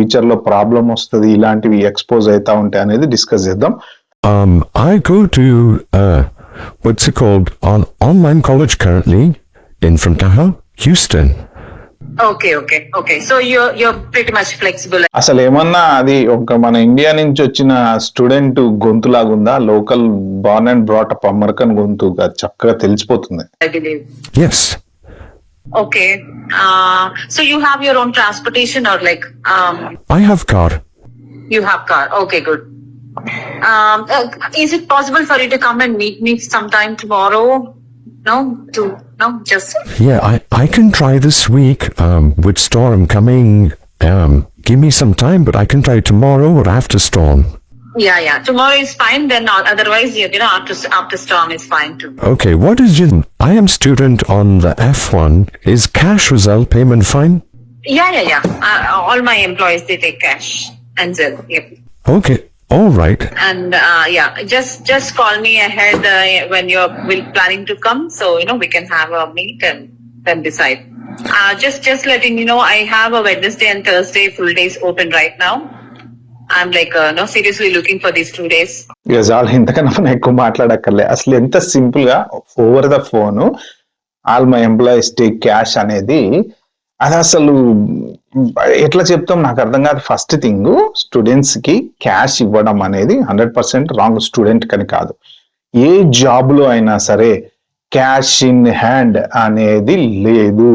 Future లో problem వస్తుంది, ఇలాంటివి ఎక్స్పోజ్ అవుతా ఉంటాయి అనేది డిస్కస్ చేద్దాం. I go to what's it called online college currently in Frontaha, Houston. Okay. So you're pretty much flexible. అసలు ఏమన్నా అది ఒక మన ఇండియా నుంచి వచ్చిన స్టూడెంట్ గొంతులాగుందా? Local born and brought up American గొంతుగా చక్కగా తెలిసిపోతుంది. I believe. Yes. Okay. So you have your own transportation or like I have car. you have car. Okay, good. Is it possible for you to come and meet me sometime tomorrow? Just. Yeah, I can try this week with storm coming. Give me some time, but I can try tomorrow or after storm. Yeah. Tomorrow is fine. Then otherwise, after storm is fine too. Okay, what is your... I am student on the F1. Is cash result payment fine? Yeah. All my employees, they take cash and Zelle. Yep. Okay, all right. And just call me ahead when you're planning to come, so we can have a meet and then decide. Just letting you know, I have a Wednesday and Thursday full days open right now. I'm like seriously looking for these 2 days. ఇక చాలా ఇంతకన్నా మనం ఎక్కువ మాట్లాడక్కర్లే. అసలు ఎంత simple గా over the phone all my employees take cash అనేది, అది అసలు ఎట్లా చెప్తాం నాకు అర్థం కాదు. ఫస్ట్ థింగ్, స్టూడెంట్స్ కి క్యాష్ ఇవ్వడం అనేది 100% రాంగ్. స్టూడెంట్ కని కాదు, ఏ జాబ్ లో అయినా సరే క్యాష్ ఇన్ హ్యాండ్ అనేది లేదు.